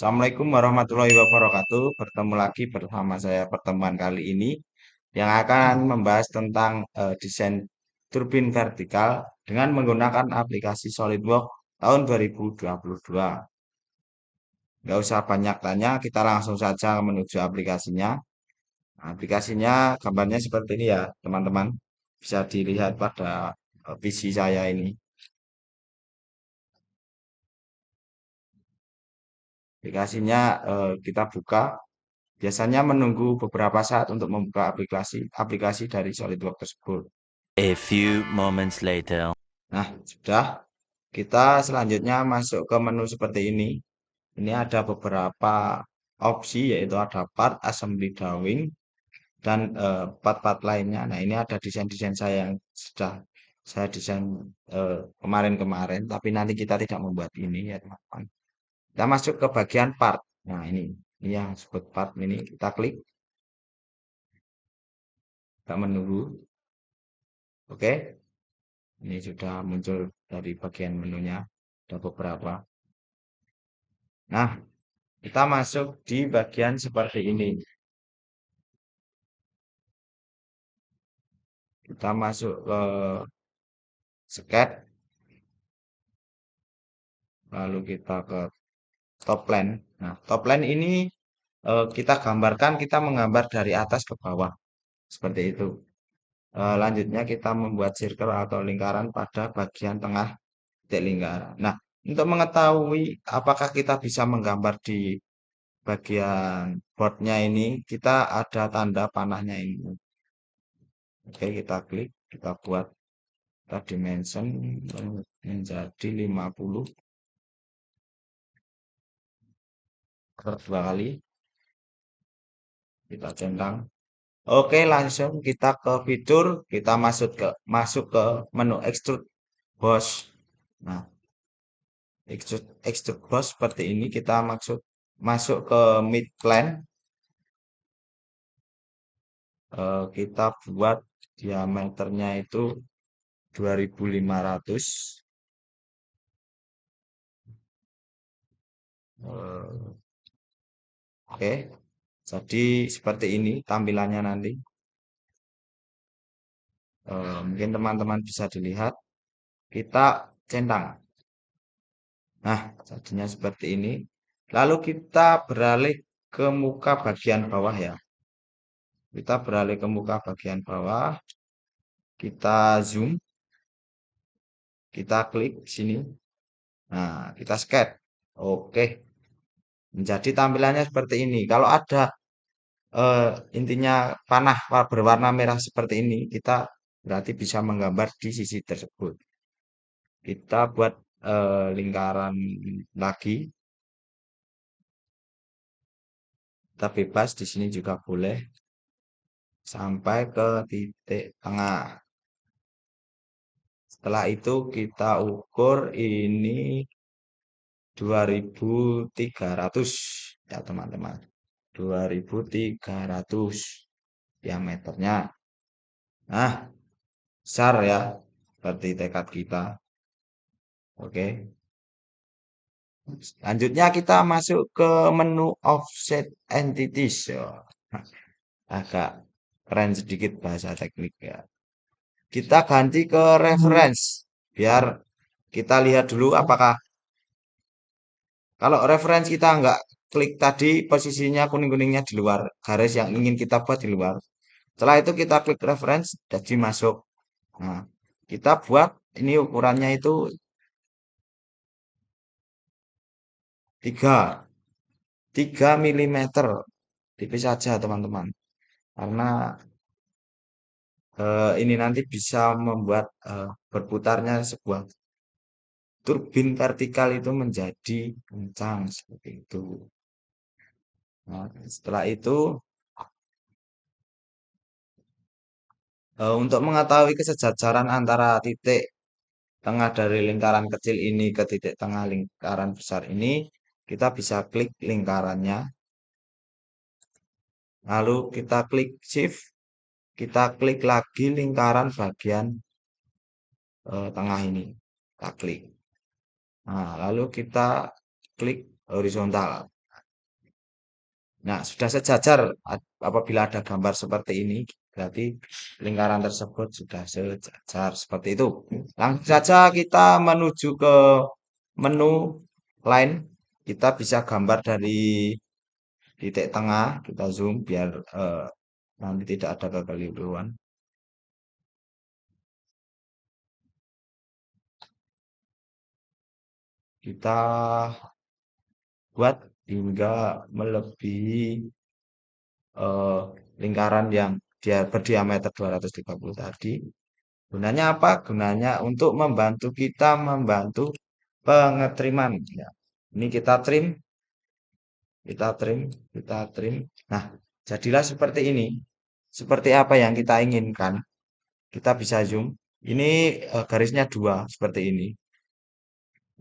Assalamualaikum warahmatullahi wabarakatuh. Bertemu lagi bersama saya pertemuan kali ini yang akan membahas tentang desain turbin vertikal dengan menggunakan aplikasi SolidWorks tahun 2022. Nggak usah banyak tanya, kita langsung saja menuju aplikasinya. Aplikasinya gambarnya seperti ini ya, teman-teman. Bisa dilihat pada PC saya ini. Aplikasinya kita buka. Biasanya menunggu beberapa saat untuk membuka aplikasi dari SolidWorks tersebut. A few moments later. Nah, sudah. Kita selanjutnya masuk ke menu seperti ini. Ini ada beberapa opsi, yaitu ada part, assembly drawing, dan part-part lainnya. Nah, ini ada desain-desain saya yang sudah saya desain kemarin-kemarin, tapi nanti kita tidak membuat ini ya teman-teman. Kita masuk ke bagian part. Nah, ini yang disebut part ini. Kita klik, kita menunggu. Oke. Ini sudah muncul dari bagian menunya, ada beberapa. Nah, kita masuk di bagian seperti ini. Kita masuk ke sketch, lalu kita ke top plan. Nah, top plan ini kita gambarkan, kita menggambar dari atas ke bawah, seperti itu. Lanjutnya kita membuat circle atau lingkaran pada bagian tengah titik lingkaran. Nah, untuk mengetahui apakah kita bisa menggambar di bagian boardnya ini, kita ada tanda panahnya ini. Oke, kita klik, kita buat, kita dimension menjadi 50 per 2 kali, kita centang. Oke, langsung kita ke fitur, kita masuk ke menu extrude boss. Nah, extrude boss seperti ini, kita masuk ke mid plane. Kita buat diameternya itu 2500. Oke, jadi seperti ini tampilannya nanti. Mungkin teman-teman bisa dilihat. Kita centang. Nah, jadinya seperti ini. Lalu kita beralih ke muka bagian bawah ya. Kita beralih ke muka bagian bawah. Kita zoom. Kita klik sini. Nah, kita sketch. Oke. Menjadi tampilannya seperti ini. Kalau ada intinya panah berwarna merah seperti ini, kita berarti bisa menggambar di sisi tersebut. Kita buat lingkaran lagi. Kita bebas di sini juga boleh sampai ke titik tengah. Setelah itu kita ukur ini 2300 ya teman-teman. 2300 diameternya. Nah, besar ya seperti tekad kita. Oke. Selanjutnya kita masuk ke menu offset entities. Ya. Agak keren sedikit bahasa teknik ya. Kita ganti ke reference biar kita lihat dulu apakah kalau reference kita nggak klik tadi posisinya kuning-kuningnya di luar, garis yang ingin kita buat di luar. Setelah itu kita klik reference jadi masuk. Nah, kita buat ini ukurannya itu 3 mm. Tipis saja teman-teman. Karena ini nanti bisa membuat berputarnya sebuah turbin vertikal itu menjadi kencang seperti itu. Nah, setelah itu untuk mengetahui kesejajaran antara titik tengah dari lingkaran kecil ini ke titik tengah lingkaran besar ini, kita bisa klik lingkarannya. Lalu kita klik shift, kita klik lagi lingkaran bagian tengah ini. Kita klik. Nah, lalu kita klik horizontal. Nah, sudah sejajar apabila ada gambar seperti ini, berarti lingkaran tersebut sudah sejajar seperti itu. Langsung saja kita menuju ke menu line. Kita bisa gambar dari titik tengah, kita zoom biar nanti tidak ada kekeliruan. Kita buat hingga melebihi eh, lingkaran yang dia berdiameter 230 tadi. Gunanya apa? Gunanya untuk membantu kita membantu pengetriman. Ya. Ini kita trim, kita trim, kita trim. Nah, jadilah seperti ini. Seperti apa yang kita inginkan. Kita bisa zoom. Ini garisnya dua seperti ini.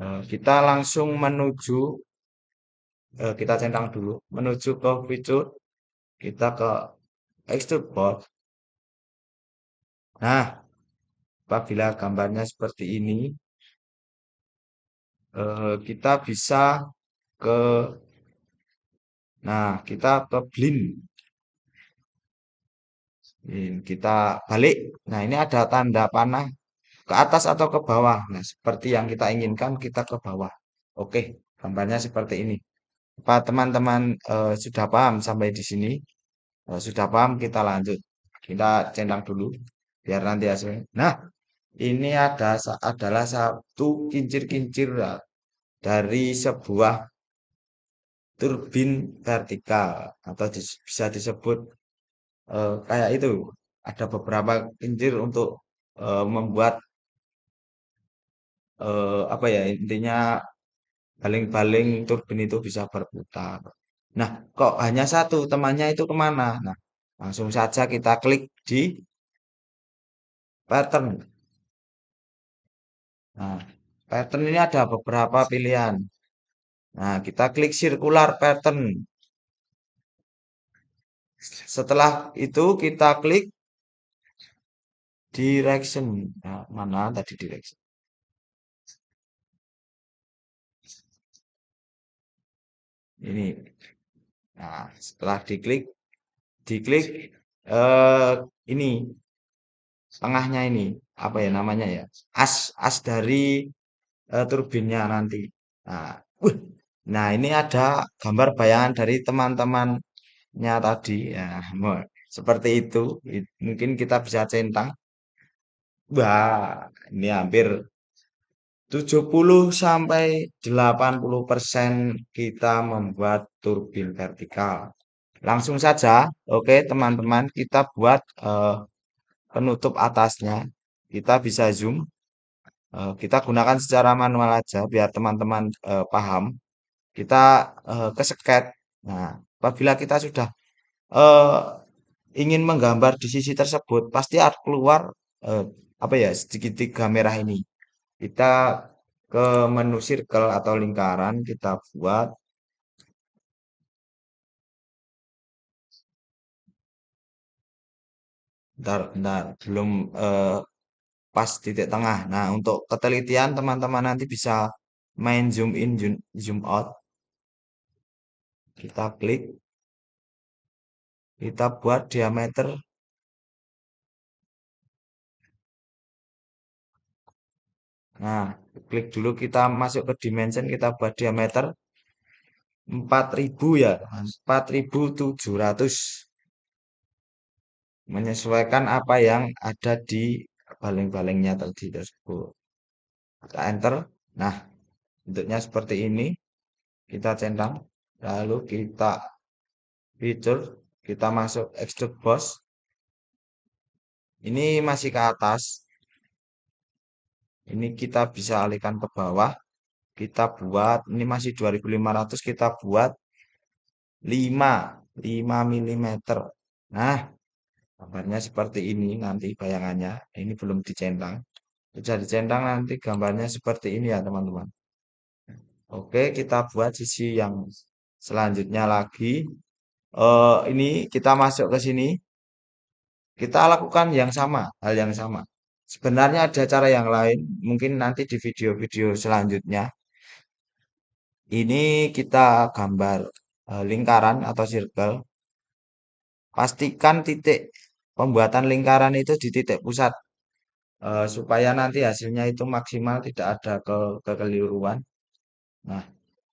Kita langsung menuju, kita centang dulu, menuju ke fitur, kita ke extrude board. Nah, apabila gambarnya seperti ini, kita bisa ke, nah kita ke blend. Kita balik. Nah, ini ada tanda panah ke atas atau ke bawah. Nah, seperti yang kita inginkan, kita ke bawah. Oke, gambarnya seperti ini. Apa teman-teman sudah paham sampai di sini? Sudah paham, kita lanjut. Kita centang dulu, biar nanti hasilnya. Nah, ini adalah satu kincir-kincir dari sebuah turbin vertikal atau bisa disebut kayak itu. Ada beberapa kincir untuk membuat apa ya intinya baling-baling turbin itu bisa berputar. Nah, kok hanya satu, temannya itu kemana? Nah, langsung saja kita klik di pattern. Nah, pattern ini ada beberapa pilihan. Nah, kita klik circular pattern. Setelah itu kita klik direction. Nah, mana tadi direction? Ini. Nah, setelah diklik eh ini tengahnya ini apa ya namanya ya? As dari turbinnya nanti. Nah, wih, nah ini ada gambar bayangan dari teman-temannya tadi. Ya, seperti itu. Mungkin kita bisa centang. Wah, ini hampir 70 sampai 80% kita membuat turbin vertikal. Langsung saja, oke teman-teman, kita buat penutup atasnya. Kita bisa zoom. Kita gunakan secara manual aja biar teman-teman paham. Kita ke sket. Nah, apabila kita sudah eh, ingin menggambar di sisi tersebut, pasti akan keluar eh, apa ya segitiga merah ini. Kita ke menu circle atau lingkaran, kita buat. Bentar, bentar, belum pas titik tengah. Nah, untuk ketelitian teman-teman nanti bisa main zoom in, zoom out. Kita klik, kita buat diameter. Nah, klik dulu kita masuk ke dimension, kita buat diameter 4000 ya, 4700. Menyesuaikan apa yang ada di baling-balingnya tadi tersebut. Kita enter. Nah, bentuknya seperti ini. Kita centang. Lalu kita feature. Kita masuk extrude boss. Ini masih ke atas. Ini kita bisa alihkan ke bawah. Kita buat, ini masih 2500, kita buat 5 mm. Nah, gambarnya seperti ini nanti bayangannya. Ini belum dicentang. Sudah dicentang nanti gambarnya seperti ini ya teman-teman. Oke, kita buat sisi yang selanjutnya lagi. Ini kita masuk ke sini. Kita lakukan yang sama, hal yang sama. Sebenarnya ada cara yang lain. Mungkin nanti di video-video selanjutnya. Ini kita gambar. lingkaran atau circle, pastikan titik pembuatan lingkaran itu di titik pusat supaya nanti hasilnya itu maksimal tidak ada kekeliruan. Nah,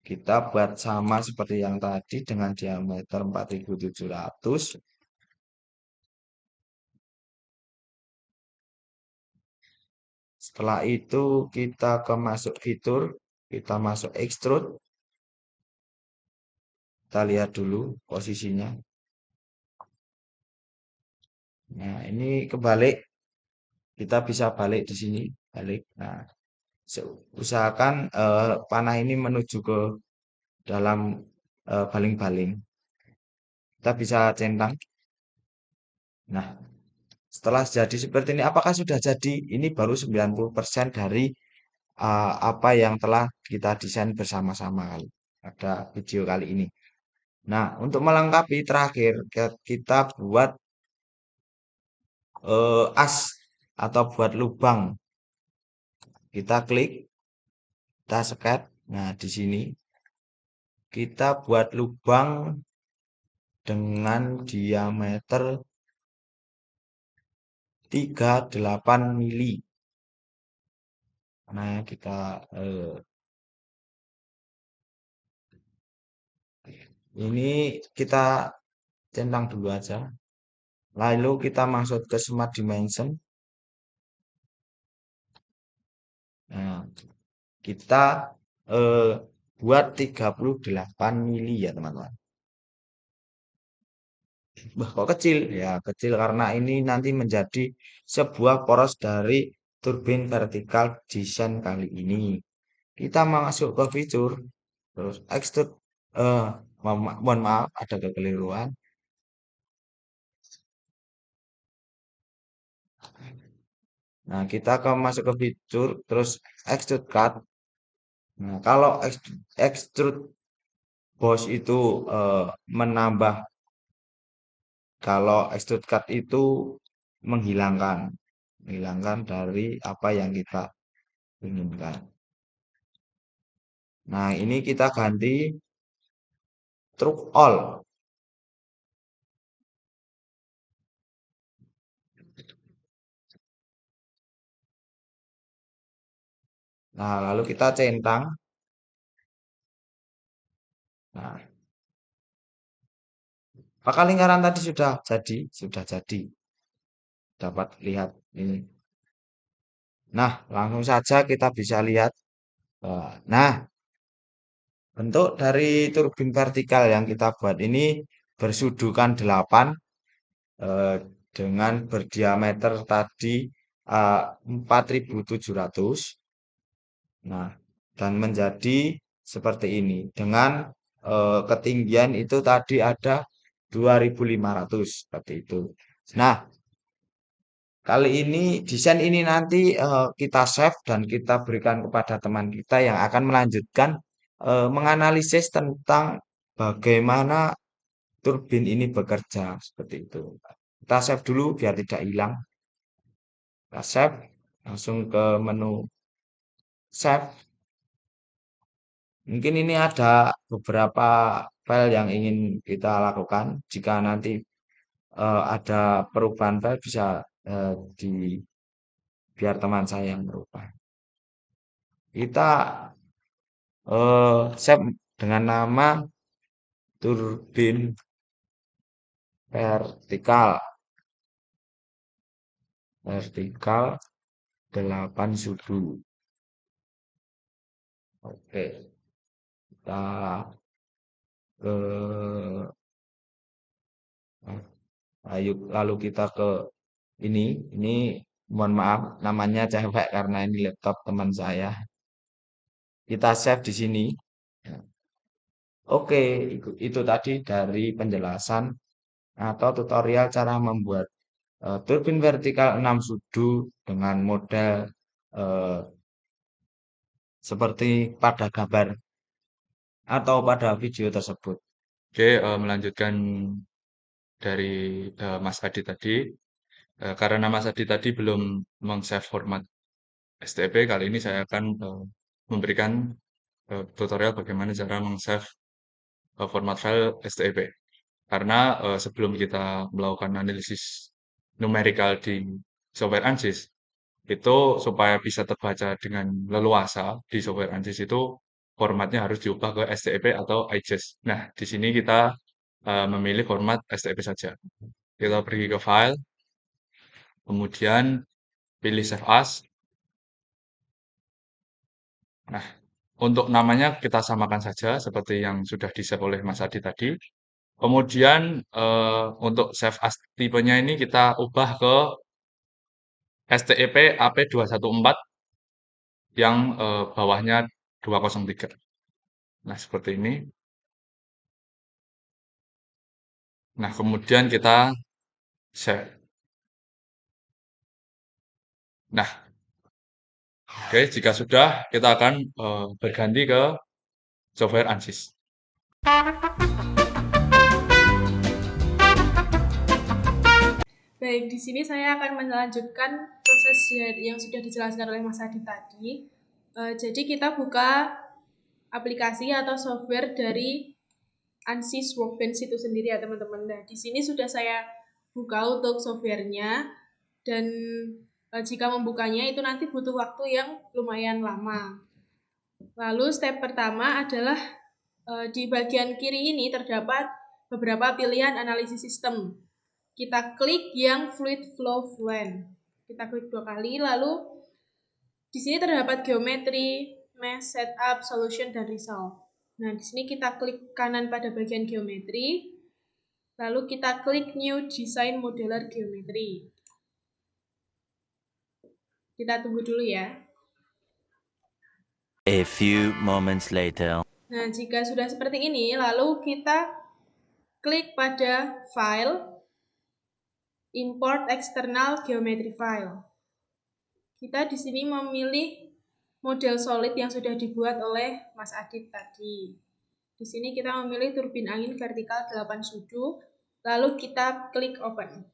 kita buat sama seperti yang tadi dengan diameter 4700. Setelah itu kita ke masuk fitur, kita masuk extrude, kita lihat dulu posisinya. Nah, ini kebalik, kita bisa balik di sini, balik. Nah, usahakan panah ini menuju ke dalam baling-baling. Kita bisa centang. Nah, setelah jadi seperti ini, apakah sudah jadi? Ini baru 90% dari apa yang telah kita desain bersama-sama pada video kali ini. Nah, untuk melengkapi terakhir kita buat as atau buat lubang. Kita klik, kita sekat. Nah, di sini kita buat lubang dengan diameter 38 mili. Nah, ini kita centang dulu aja. Lalu kita masuk ke Smart Dimension. Nah, kita eh, buat 38 mili ya teman-teman. Wah, kok kecil? Ya, kecil karena ini nanti menjadi sebuah poros dari turbin vertikal desain kali ini. Kita masuk ke fitur, terus extrude. Eh, mohon maaf, ada kekeliruan. Nah, kita ke masuk ke fitur, terus extrude cut. Nah, kalau extrude boss itu menambah, kalau extrude cut itu menghilangkan, menghilangkan dari apa yang kita inginkan. Nah, ini kita ganti true all. Nah, lalu kita centang. Nah, apakah lingkaran tadi sudah jadi? Sudah jadi. Dapat lihat ini. Nah, langsung saja kita bisa lihat. Nah, bentuk dari turbin vertikal yang kita buat ini bersudukan 8 eh, dengan berdiameter tadi 4700. Nah, dan menjadi seperti ini dengan ketinggian itu tadi ada 2500 seperti itu. Nah, kali ini desain ini nanti kita save dan kita berikan kepada teman kita yang akan melanjutkan menganalisis tentang bagaimana turbin ini bekerja seperti itu. Kita save dulu biar tidak hilang. Kita save, langsung ke menu save. Mungkin ini ada beberapa file yang ingin kita lakukan. Jika nanti ada perubahan file bisa di biar teman saya yang merubah. Kita save dengan nama turbin vertikal, vertikal 8 sudu. Oke, kita ke ayo lalu kita ke ini. Ini mohon maaf namanya cewek karena ini laptop teman saya. Kita save di sini. Oke, itu tadi dari penjelasan atau tutorial cara membuat turbin vertikal 6 sudu dengan model eh, seperti pada gambar atau pada video tersebut. Oke, melanjutkan dari Mas Adi tadi. Karena Mas Adi tadi belum meng-save format STP, kali ini saya akan memberikan tutorial bagaimana cara meng-save format file STEP. Karena sebelum kita melakukan analisis numerikal di software ANSYS, itu supaya bisa terbaca dengan leluasa di software ANSYS itu formatnya harus diubah ke STEP atau IGES. Nah, di sini kita memilih format STEP saja. Kita pergi ke file, kemudian pilih Save As. Nah, untuk namanya kita samakan saja seperti yang sudah di-save oleh Mas Adi tadi. Kemudian untuk Save As tipenya ini kita ubah ke STEP AP214 yang bawahnya 203. Nah, seperti ini. Nah, kemudian kita save. Nah, oke, jika sudah, kita akan berganti ke software ANSYS. Baik, di sini saya akan melanjutkan proses yang sudah dijelaskan oleh Mas Adi tadi. Jadi kita buka aplikasi atau software dari ANSYS Workbench itu sendiri ya teman-teman. Nah, di sini sudah saya buka untuk softwarenya dan jika membukanya itu nanti butuh waktu yang lumayan lama. Lalu step pertama adalah di bagian kiri ini terdapat beberapa pilihan analisis sistem. Kita klik yang Fluid Flow Fluent. Kita klik 2 kali, lalu di sini terdapat geometri, mesh, setup, solution, dan result. Nah, di sini kita klik kanan pada bagian geometri, lalu kita klik New Design Modeler Geometry. Kita tunggu dulu ya. A few moments later. Nah, jika sudah seperti ini, lalu kita klik pada File, Import External Geometry File. Kita di sini memilih model solid yang sudah dibuat oleh Mas Adit tadi. Di sini kita memilih turbin angin vertikal 8 sudu, lalu kita klik Open.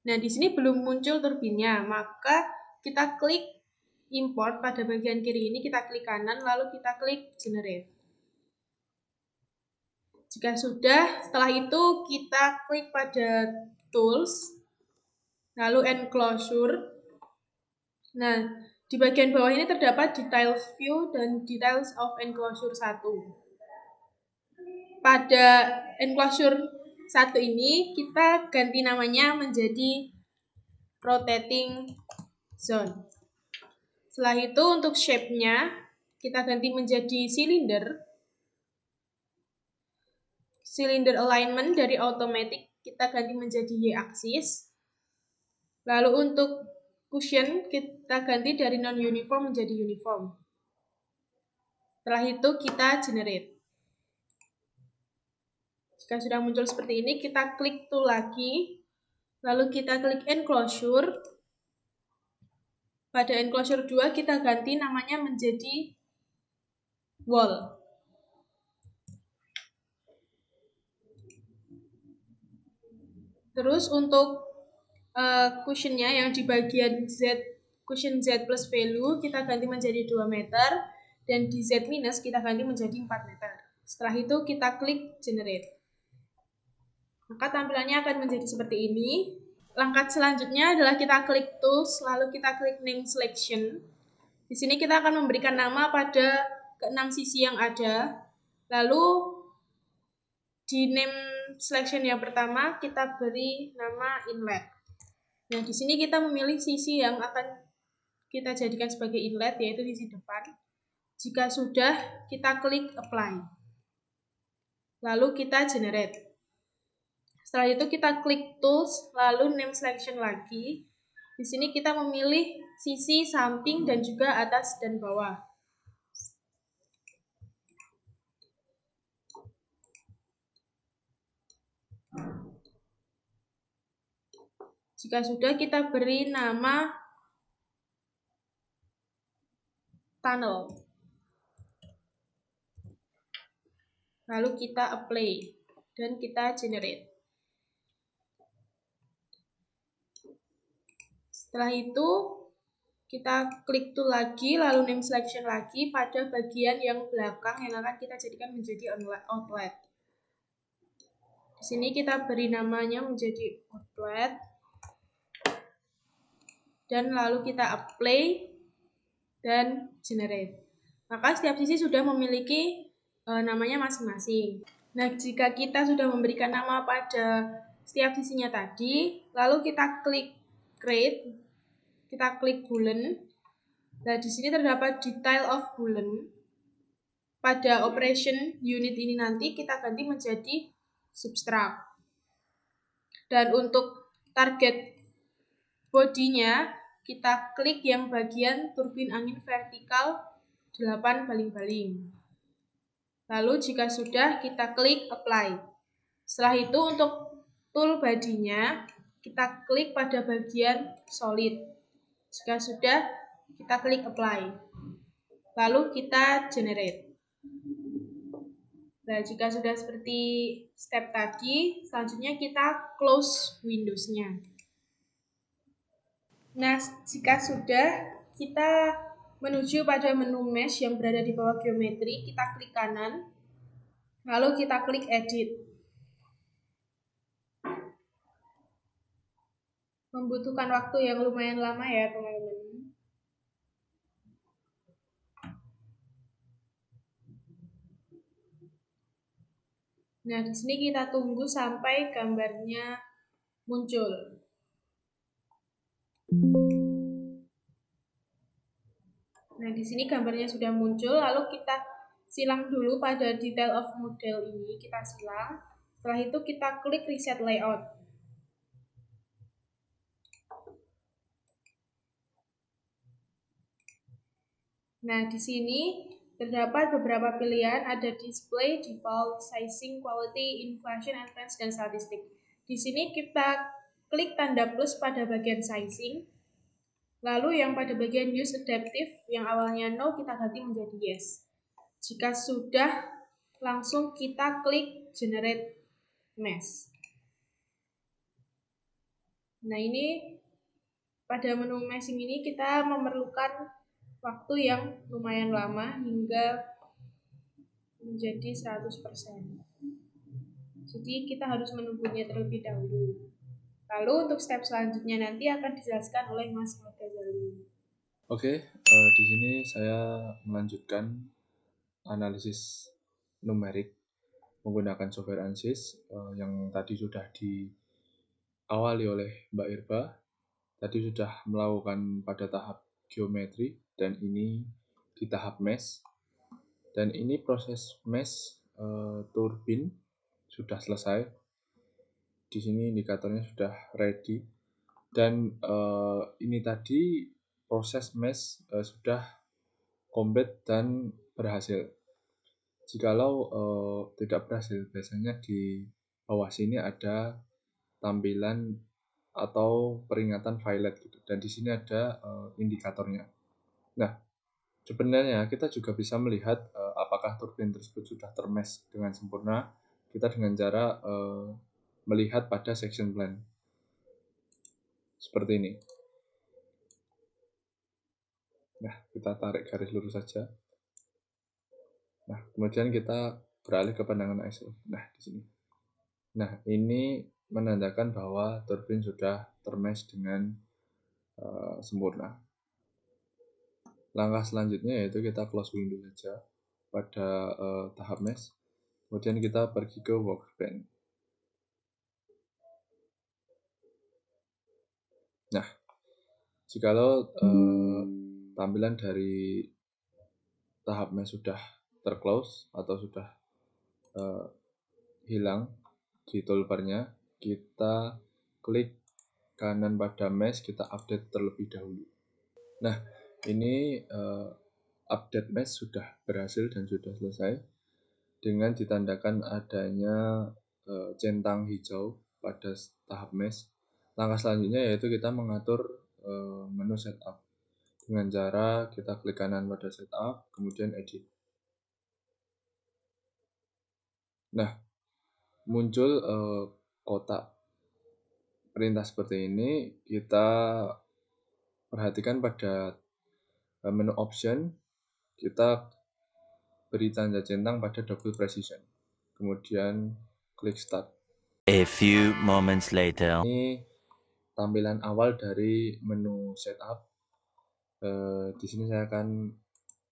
Nah, di sini belum muncul turbinnya, maka kita klik Import pada bagian kiri ini, kita klik kanan, lalu kita klik Generate. Jika sudah, setelah itu kita klik pada Tools, lalu Enclosure. Nah, di bagian bawah ini terdapat Details View dan Details of Enclosure 1. Pada Enclosure 1 ini, kita ganti namanya menjadi Rotating Zone. Setelah itu untuk shape-nya, kita ganti menjadi Cylinder. Cylinder alignment dari automatic kita ganti menjadi Y-axis. Lalu untuk cushion kita ganti dari non-uniform menjadi uniform. Setelah itu kita generate. Jika sudah muncul seperti ini, kita klik tool lagi. Lalu kita klik enclosure. Pada enclosure 2 kita ganti namanya menjadi wall. Terus untuk cushionnya yang di bagian Z, cushion Z plus value kita ganti menjadi 2 meter dan di Z minus kita ganti menjadi 4 meter. Setelah itu kita klik generate. Maka tampilannya akan menjadi seperti ini. Langkah selanjutnya adalah kita klik tools, lalu kita klik name selection. Di sini kita akan memberikan nama pada ke-6 sisi yang ada. Lalu di name selection yang pertama kita beri nama inlet. Nah, di sini kita memilih sisi yang akan kita jadikan sebagai inlet, yaitu sisi depan. Jika sudah, kita klik apply. Lalu kita generate. Setelah itu kita klik tools, lalu name selection lagi. Di sini kita memilih sisi samping dan juga atas dan bawah. Jika sudah, kita beri nama tunnel. Lalu kita apply dan kita generate. Setelah itu kita klik tool lagi, lalu name selection lagi pada bagian yang belakang yang akan kita jadikan menjadi outlet. Di sini kita beri namanya menjadi outlet. Dan lalu kita apply dan generate. Maka setiap sisi sudah memiliki namanya masing-masing. Nah, jika kita sudah memberikan nama pada setiap sisinya tadi, lalu kita klik create, kita klik boolean. Nah, di sini terdapat detail of boolean. Pada operation unit ini nanti kita ganti menjadi subtract. Dan untuk target bodinya, kita klik yang bagian turbin angin vertikal 8 baling-baling. Lalu jika sudah, kita klik apply. Setelah itu untuk tool bodinya, kita klik pada bagian solid. Jika sudah, kita klik apply. Lalu kita generate. Nah, jika sudah seperti step tadi, selanjutnya kita close Windows-nya. Nah, jika sudah, kita menuju pada menu mesh yang berada di bawah geometri, kita klik kanan, lalu kita klik edit. Membutuhkan waktu yang lumayan lama ya, teman-teman. Nah, di sini kita tunggu sampai gambarnya muncul. Nah, di sini gambarnya sudah muncul, lalu kita silang dulu pada detail of model ini, kita silang. Setelah itu kita klik reset layout. Nah, di sini terdapat beberapa pilihan, ada display, default, sizing, quality, inflation, advanced, dan statistik. Di sini kita klik tanda plus pada bagian sizing, lalu yang pada bagian use adaptive yang awalnya no kita ganti menjadi yes. Jika sudah, langsung kita klik generate mesh. Nah, ini pada menu meshing ini kita memerlukan waktu yang lumayan lama hingga menjadi 100%. Jadi kita harus menunggunya terlebih dahulu. Lalu untuk step selanjutnya nanti akan dijelaskan oleh Mas Al-Ghazali. Oke, di sini saya melanjutkan analisis numerik menggunakan software ANSYS yang tadi sudah diawali oleh Mbak Irba. Tadi sudah melakukan pada tahap geometri dan ini di tahap mesh. Dan ini proses mesh turbin sudah selesai. Di sini indikatornya sudah ready. Dan ini tadi proses mesh sudah komplit dan berhasil. Jikalau tidak berhasil, biasanya di bawah sini ada tampilan atau peringatan violet gitu. Dan di sini ada indikatornya. Nah, sebenarnya kita juga bisa melihat apakah turbin tersebut sudah termesh dengan sempurna. Kita dengan cara melihat pada section plan. Seperti ini. Nah, kita tarik garis lurus saja. Nah, kemudian kita beralih ke pandangan ISO. Nah, di sini. Nah, ini menandakan bahwa turbin sudah termesh dengan sempurna. Langkah selanjutnya yaitu kita close window saja pada tahap mesh. Kemudian kita pergi ke workbench. Nah, jikalau tampilan dari tahap mesh sudah terclose atau sudah hilang di toolbarnya, kita klik kanan pada mesh, kita update terlebih dahulu. Nah, ini update mesh sudah berhasil dan sudah selesai dengan ditandakan adanya centang hijau pada tahap mesh. Langkah selanjutnya yaitu kita mengatur menu setup dengan cara kita klik kanan pada setup, kemudian edit. Nah, muncul kotak perintah seperti ini. Kita perhatikan pada menu option, kita beri tanda centang pada double precision, kemudian klik start. A few moments later. Ini tampilan awal dari menu setup. Di sini saya akan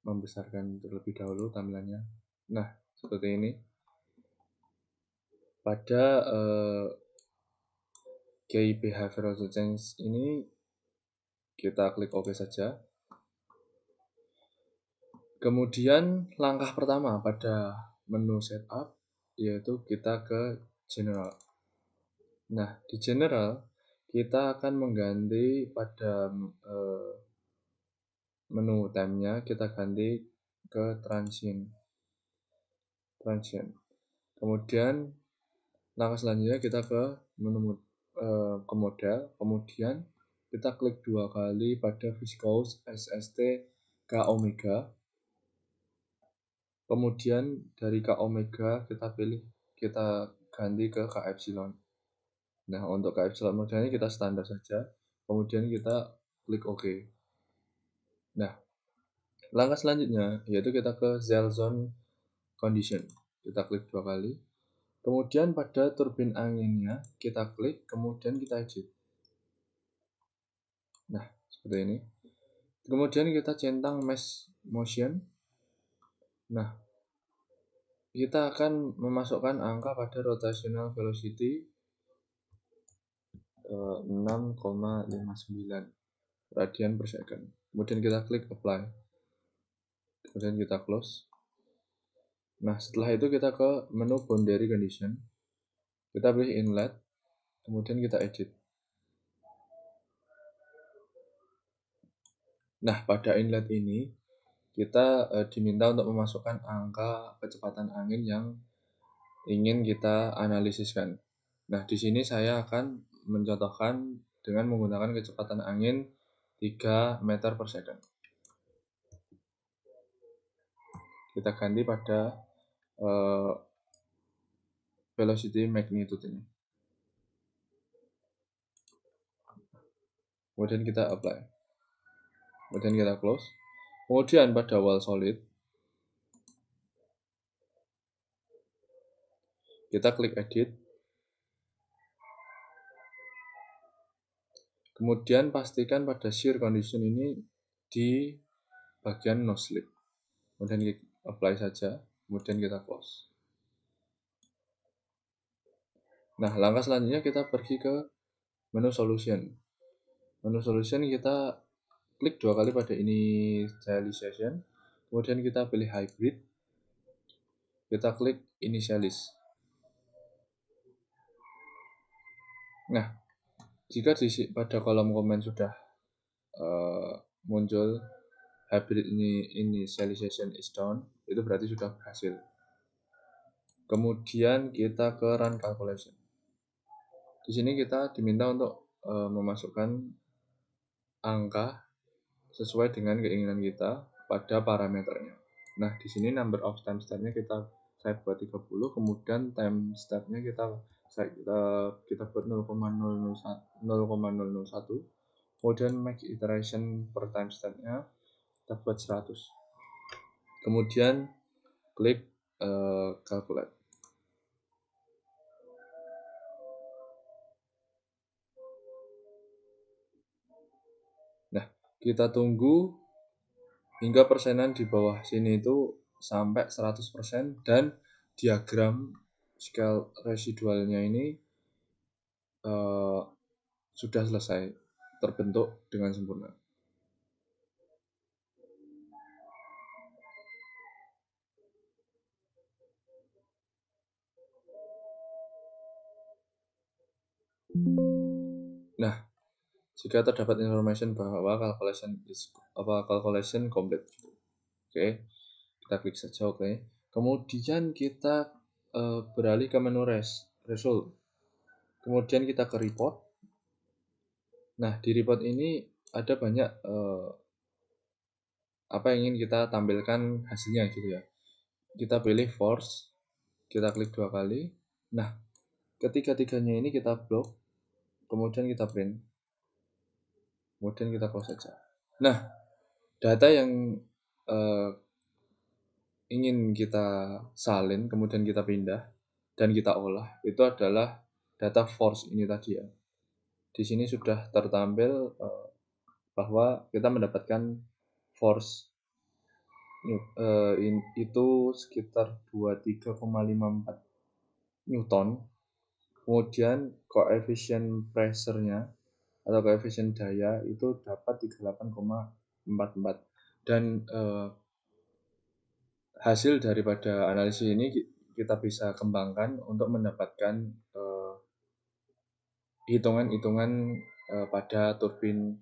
membesarkan terlebih dahulu tampilannya. Nah, seperti ini. Pada key behavioral change ini kita klik OK saja. Kemudian langkah pertama pada menu setup yaitu kita ke general. Nah, di general kita akan mengganti pada menu time-nya, kita ganti ke transient. Kemudian langkah selanjutnya kita ke menu ke model, kemudian kita klik 2 kali pada viscose SST K omega. Kemudian dari K omega kita ganti ke K epsilon. Nah, untuk K epsilon modelnya kita standar saja. Kemudian kita klik OK. Nah, langkah selanjutnya yaitu kita ke Zell Zone Condition. Kita klik 2 kali. Kemudian pada turbin anginnya kita klik, kemudian kita edit. Nah, seperti ini. Kemudian kita centang mesh motion. Nah, kita akan memasukkan angka pada rotational velocity 6,59 radian per second. Kemudian kita klik apply. Kemudian kita close. Nah, setelah itu kita ke menu boundary condition. Kita pilih inlet. Kemudian kita edit. Nah, pada inlet ini kita diminta untuk memasukkan angka kecepatan angin yang ingin kita analisiskan. Nah, di sini saya akan mencontohkan dengan menggunakan kecepatan angin 3 meter per second. Kita ganti pada velocity magnitude ini. Kemudian kita apply. Kemudian kita close. Kemudian pada wall solid, kita klik edit. Kemudian pastikan pada shear condition ini di bagian no slip. Kemudian kita apply saja. Kemudian kita close. Nah, langkah selanjutnya kita pergi ke menu solution. Menu solution kita klik 2 kali pada initialization. Kemudian kita pilih hybrid. Kita klik initialize. Nah, jika pada kolom komen sudah muncul hybrid initialization is done, itu berarti sudah berhasil. Kemudian kita ke run calculation. Di sini kita diminta untuk memasukkan angka sesuai dengan keinginan kita pada parameternya. Nah, di sini number of time step-nya kita set buat 30, kemudian time step-nya kita buat 0,001, kemudian max iteration per time step-nya kita buat 100. Kemudian klik calculate. Nah, kita tunggu hingga persenan di bawah sini itu sampai 100% dan diagram scale residualnya ini sudah selesai terbentuk dengan sempurna. Nah, jika terdapat information bahwa calculation complete. Oke, kita klik saja oke. Kemudian kita beralih ke menu result. Kemudian kita ke report. Nah, di report ini ada banyak apa yang ingin kita tampilkan hasilnya gitu ya. Kita pilih force, kita klik 2 kali. Nah, ketiga-tiganya ini kita blok, kemudian kita print. Kemudian kita close saja. Nah, data yang ingin kita salin, kemudian kita pindah dan kita olah, itu adalah data force ini tadi ya. Di sini sudah tertampil bahwa kita mendapatkan force itu sekitar 23,54 Newton. Kemudian koefisien pressure-nya atau koefisien daya itu dapat 38,44. Dan hasil daripada analisis ini kita bisa kembangkan untuk mendapatkan hitungan-hitungan pada turbin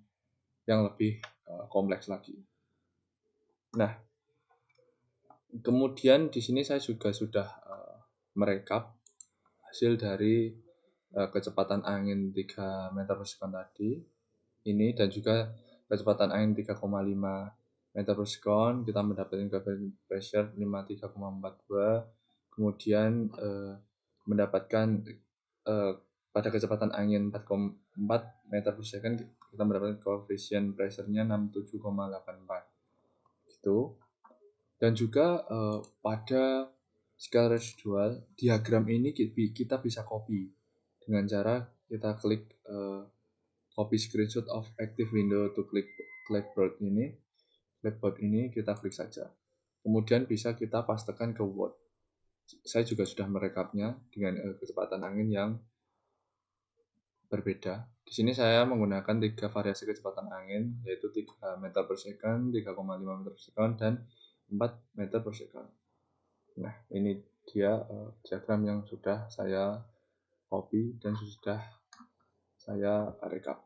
yang lebih kompleks lagi. Nah, kemudian di sini saya juga sudah merekap hasil dari kecepatan angin 3 meter per sekon tadi ini, dan juga kecepatan angin 3,5 meter per sekon, kita mendapatkan coefficient pressure 53,42, kemudian mendapatkan pada kecepatan angin 4,4 meter per second kita mendapatkan coefficient pressure-nya 67,84 gitu. Dan juga pada scale residual diagram ini kita bisa copy dengan cara kita klik copy screenshot of active window to clipboard ini kita klik saja. Kemudian bisa kita pastekan ke Word. Saya juga sudah merekapnya dengan kecepatan angin yang berbeda. Di sini saya menggunakan 3 variasi kecepatan angin, yaitu 3 meter per second, 3,5 meter per second, dan 4 meter per second. Nah, ini dia diagram yang sudah saya copy dan sudah saya rekap.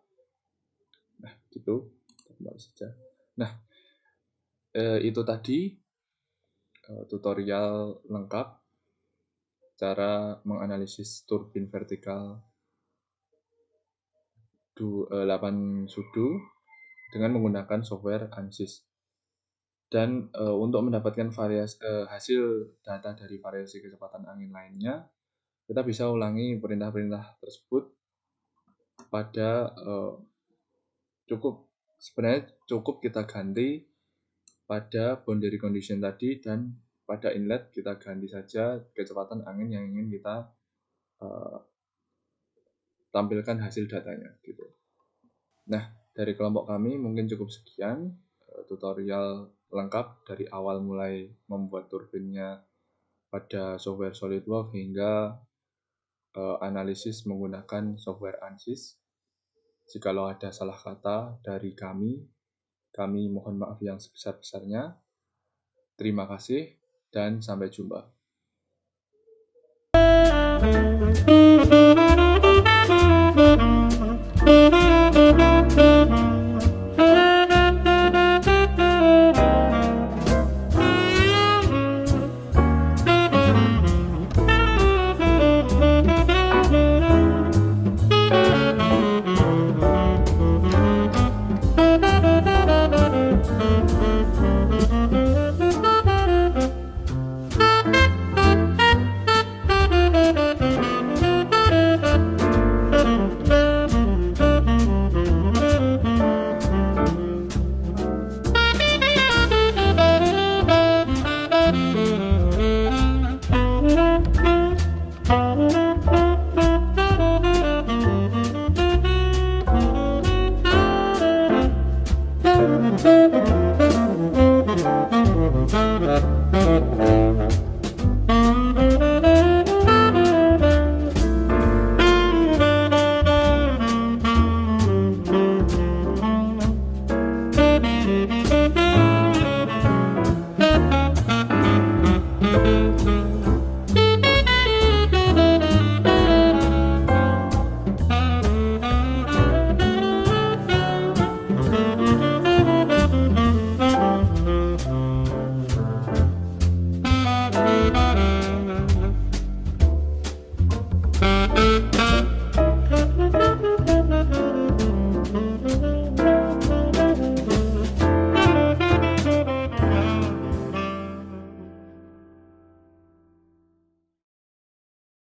Nah, gitu. Kembali saja. Nah, itu tadi tutorial lengkap cara menganalisis turbin vertikal 8 sudu dengan menggunakan software ANSYS. Dan untuk mendapatkan hasil data dari variasi kecepatan angin lainnya, kita bisa ulangi perintah-perintah tersebut pada sebenarnya cukup kita ganti pada boundary condition tadi, dan pada inlet kita ganti saja kecepatan angin yang ingin kita tampilkan hasil datanya gitu. Nah, dari kelompok kami mungkin cukup sekian tutorial lengkap dari awal mulai membuat turbinnya pada software SolidWorks hingga analisis menggunakan software ANSYS. Jikalau ada salah kata dari kami mohon maaf yang sebesar-besarnya. Terima kasih dan sampai jumpa.